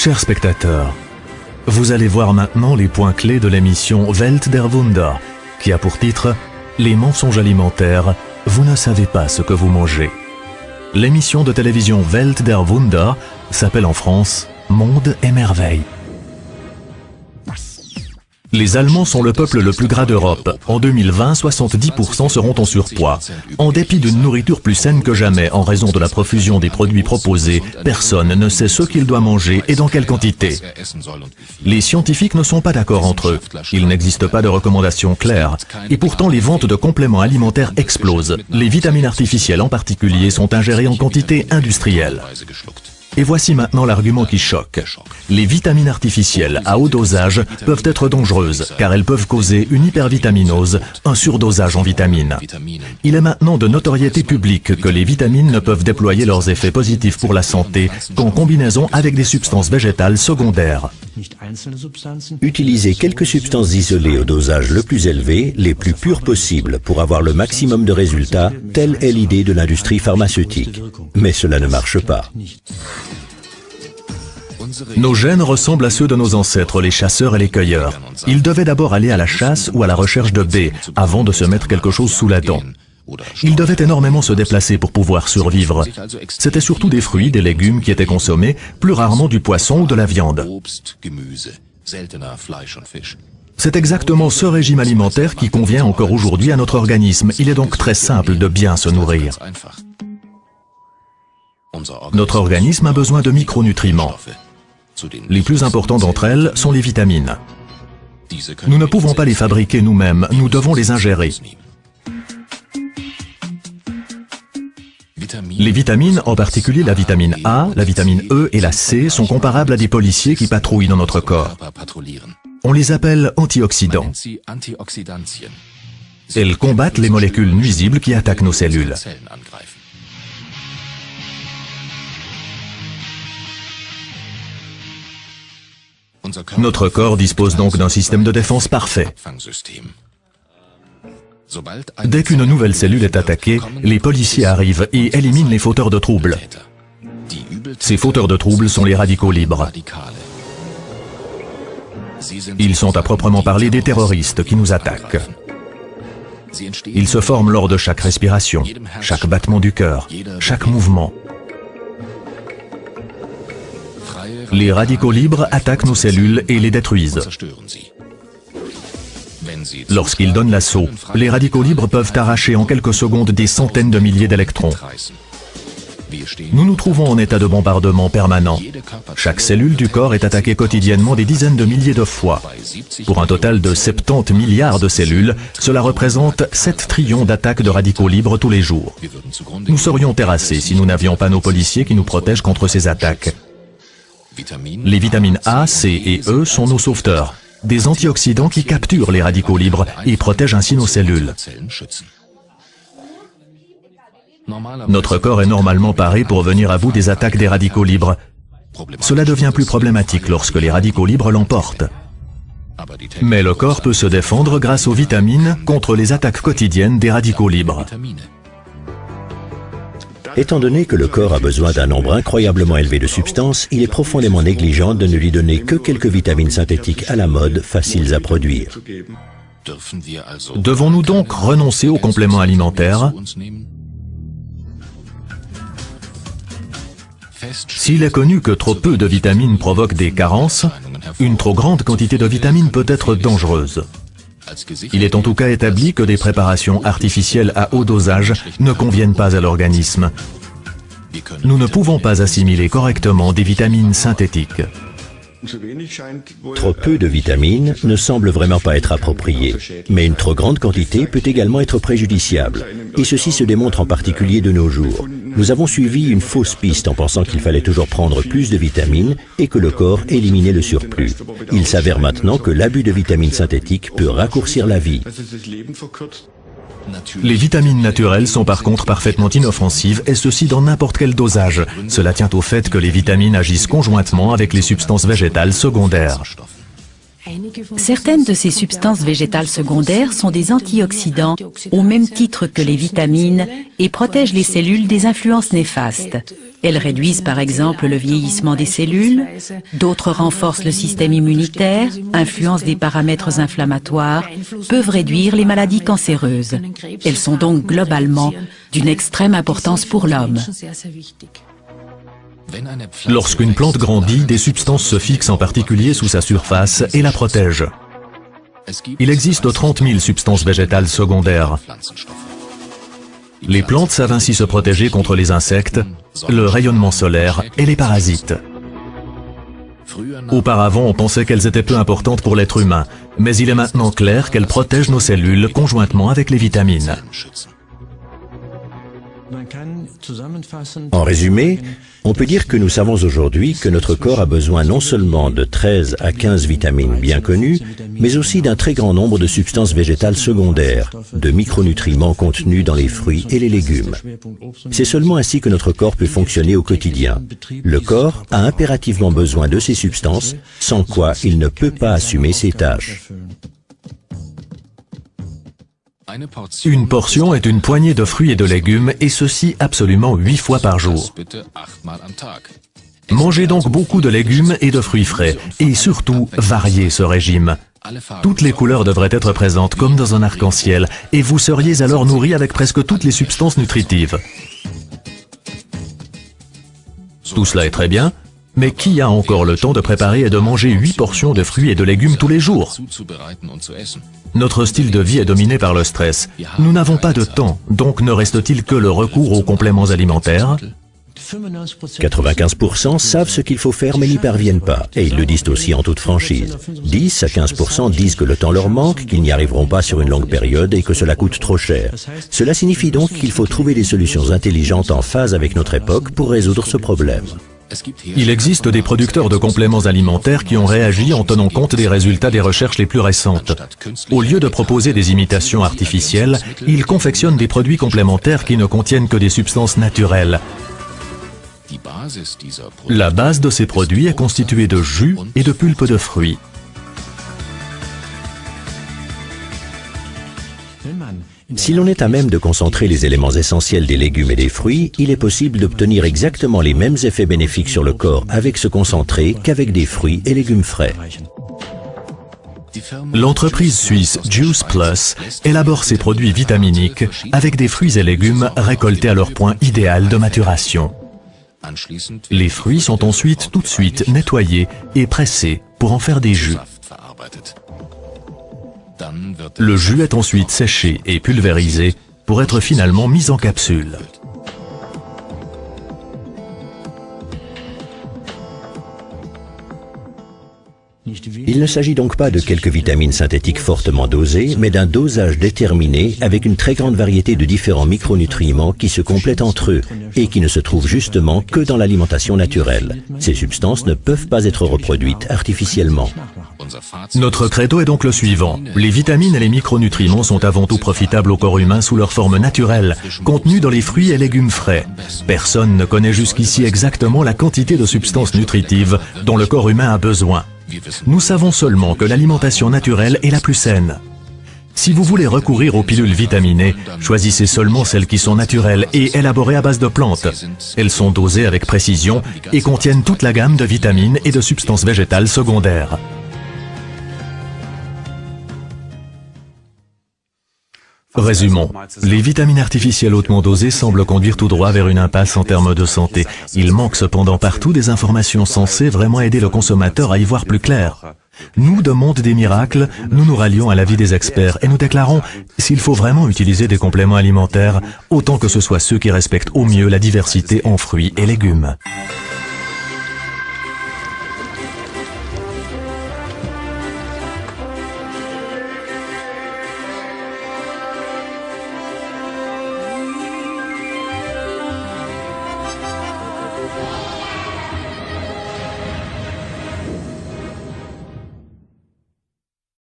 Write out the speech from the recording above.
Chers spectateurs, vous allez voir maintenant les points clés de l'émission Welt der Wunder, qui a pour titre « Les mensonges alimentaires, vous ne savez pas ce que vous mangez ». L'émission de télévision Welt der Wunder s'appelle en France « Monde et merveilles ». Les Allemands sont le peuple le plus gras d'Europe. En 2020, 70% seront en surpoids. En dépit d'une nourriture plus saine que jamais, en raison de la profusion des produits proposés, personne ne sait ce qu'il doit manger et dans quelle quantité. Les scientifiques ne sont pas d'accord entre eux. Il n'existe pas de recommandations claires. Et pourtant, les ventes de compléments alimentaires explosent. Les vitamines artificielles en particulier sont ingérées en quantité industrielle. Et voici maintenant l'argument qui choque. Les vitamines artificielles à haut dosage peuvent être dangereuses car elles peuvent causer une hypervitaminose, un surdosage en vitamines. Il est maintenant de notoriété publique que les vitamines ne peuvent déployer leurs effets positifs pour la santé qu'en combinaison avec des substances végétales secondaires. Utilisez quelques substances isolées au dosage le plus élevé, les plus pures possibles, pour avoir le maximum de résultats, telle est l'idée de l'industrie pharmaceutique. Mais cela ne marche pas. Nos gènes ressemblent à ceux de nos ancêtres, les chasseurs et les cueilleurs. Ils devaient d'abord aller à la chasse ou à la recherche de baies, avant de se mettre quelque chose sous la dent. Ils devaient énormément se déplacer pour pouvoir survivre. C'était surtout des fruits, des légumes qui étaient consommés, plus rarement du poisson ou de la viande. C'est exactement ce régime alimentaire qui convient encore aujourd'hui à notre organisme. Il est donc très simple de bien se nourrir. Notre organisme a besoin de micronutriments. Les plus importants d'entre elles sont les vitamines. Nous ne pouvons pas les fabriquer nous-mêmes, nous devons les ingérer. Les vitamines, en particulier la vitamine A, la vitamine E et la C, sont comparables à des policiers qui patrouillent dans notre corps. On les appelle antioxydants. Elles combattent les molécules nuisibles qui attaquent nos cellules. Notre corps dispose donc d'un système de défense parfait. Dès qu'une nouvelle cellule est attaquée, les policiers arrivent et éliminent les fauteurs de troubles. Ces fauteurs de troubles sont les radicaux libres. Ils sont à proprement parler des terroristes qui nous attaquent. Ils se forment lors de chaque respiration, chaque battement du cœur, chaque mouvement. Les radicaux libres attaquent nos cellules et les détruisent. Lorsqu'ils donnent l'assaut, les radicaux libres peuvent arracher en quelques secondes des centaines de milliers d'électrons. Nous nous trouvons en état de bombardement permanent. Chaque cellule du corps est attaquée quotidiennement des dizaines de milliers de fois. Pour un total de 70 milliards de cellules, cela représente 7 trillions d'attaques de radicaux libres tous les jours. Nous serions terrassés si nous n'avions pas nos policiers qui nous protègent contre ces attaques. Les vitamines A, C et E sont nos sauveteurs, des antioxydants qui capturent les radicaux libres et protègent ainsi nos cellules. Notre corps est normalement paré pour venir à bout des attaques des radicaux libres. Cela devient plus problématique lorsque les radicaux libres l'emportent. Mais le corps peut se défendre grâce aux vitamines contre les attaques quotidiennes des radicaux libres. Étant donné que le corps a besoin d'un nombre incroyablement élevé de substances, il est profondément négligent de ne lui donner que quelques vitamines synthétiques à la mode, faciles à produire. Devons-nous donc renoncer aux compléments alimentaires? S'il est connu que trop peu de vitamines provoquent des carences, une trop grande quantité de vitamines peut être dangereuse. Il est en tout cas établi que des préparations artificielles à haut dosage ne conviennent pas à l'organisme. Nous ne pouvons pas assimiler correctement des vitamines synthétiques. Trop peu de vitamines ne semble vraiment pas être approprié, mais une trop grande quantité peut également être préjudiciable, et ceci se démontre en particulier de nos jours. Nous avons suivi une fausse piste en pensant qu'il fallait toujours prendre plus de vitamines et que le corps éliminait le surplus. Il s'avère maintenant que l'abus de vitamines synthétiques peut raccourcir la vie. Les vitamines naturelles sont par contre parfaitement inoffensives et ceci dans n'importe quel dosage. Cela tient au fait que les vitamines agissent conjointement avec les substances végétales secondaires. Certaines de ces substances végétales secondaires sont des antioxydants au même titre que les vitamines et protègent les cellules des influences néfastes. Elles réduisent par exemple le vieillissement des cellules, d'autres renforcent le système immunitaire, influencent des paramètres inflammatoires, peuvent réduire les maladies cancéreuses. Elles sont donc globalement d'une extrême importance pour l'homme. Lorsqu'une plante grandit, des substances se fixent en particulier sous sa surface et la protègent. Il existe 30 000 substances végétales secondaires. Les plantes savent ainsi se protéger contre les insectes, le rayonnement solaire et les parasites. Auparavant, on pensait qu'elles étaient peu importantes pour l'être humain, mais il est maintenant clair qu'elles protègent nos cellules conjointement avec les vitamines. En résumé, on peut dire que nous savons aujourd'hui que notre corps a besoin non seulement de 13 à 15 vitamines bien connues, mais aussi d'un très grand nombre de substances végétales secondaires, de micronutriments contenus dans les fruits et les légumes. C'est seulement ainsi que notre corps peut fonctionner au quotidien. Le corps a impérativement besoin de ces substances, sans quoi il ne peut pas assumer ses tâches. Une portion est une poignée de fruits et de légumes, et ceci absolument 8 fois par jour. Mangez donc beaucoup de légumes et de fruits frais, et surtout variez ce régime. Toutes les couleurs devraient être présentes comme dans un arc-en-ciel, et vous seriez alors nourri avec presque toutes les substances nutritives. Tout cela est très bien, mais qui a encore le temps de préparer et de manger 8 portions de fruits et de légumes tous les jours? Notre style de vie est dominé par le stress. Nous n'avons pas de temps, donc ne reste-t-il que le recours aux compléments alimentaires? 95% savent ce qu'il faut faire mais n'y parviennent pas, et ils le disent aussi en toute franchise. 10 à 15% disent que le temps leur manque, qu'ils n'y arriveront pas sur une longue période et que cela coûte trop cher. Cela signifie donc qu'il faut trouver des solutions intelligentes en phase avec notre époque pour résoudre ce problème. Il existe des producteurs de compléments alimentaires qui ont réagi en tenant compte des résultats des recherches les plus récentes. Au lieu de proposer des imitations artificielles, ils confectionnent des produits complémentaires qui ne contiennent que des substances naturelles. La base de ces produits est constituée de jus et de pulpe de fruits. Si l'on est à même de concentrer les éléments essentiels des légumes et des fruits, il est possible d'obtenir exactement les mêmes effets bénéfiques sur le corps avec ce concentré qu'avec des fruits et légumes frais. L'entreprise suisse Juice Plus élabore ses produits vitaminiques avec des fruits et légumes récoltés à leur point idéal de maturation. Les fruits sont ensuite tout de suite nettoyés et pressés pour en faire des jus. Le jus est ensuite séché et pulvérisé pour être finalement mis en capsule. Il ne s'agit donc pas de quelques vitamines synthétiques fortement dosées, mais d'un dosage déterminé avec une très grande variété de différents micronutriments qui se complètent entre eux et qui ne se trouvent justement que dans l'alimentation naturelle. Ces substances ne peuvent pas être reproduites artificiellement. Notre credo est donc le suivant. Les vitamines et les micronutriments sont avant tout profitables au corps humain sous leur forme naturelle, contenus dans les fruits et légumes frais. Personne ne connaît jusqu'ici exactement la quantité de substances nutritives dont le corps humain a besoin. Nous savons seulement que l'alimentation naturelle est la plus saine. Si vous voulez recourir aux pilules vitaminées, choisissez seulement celles qui sont naturelles et élaborées à base de plantes. Elles sont dosées avec précision et contiennent toute la gamme de vitamines et de substances végétales secondaires. Résumons. Les vitamines artificielles hautement dosées semblent conduire tout droit vers une impasse en termes de santé. Il manque cependant partout des informations censées vraiment aider le consommateur à y voir plus clair. Nous, de Monde des Miracles, nous nous rallions à l'avis des experts et nous déclarons, s'il faut vraiment utiliser des compléments alimentaires, autant que ce soit ceux qui respectent au mieux la diversité en fruits et légumes.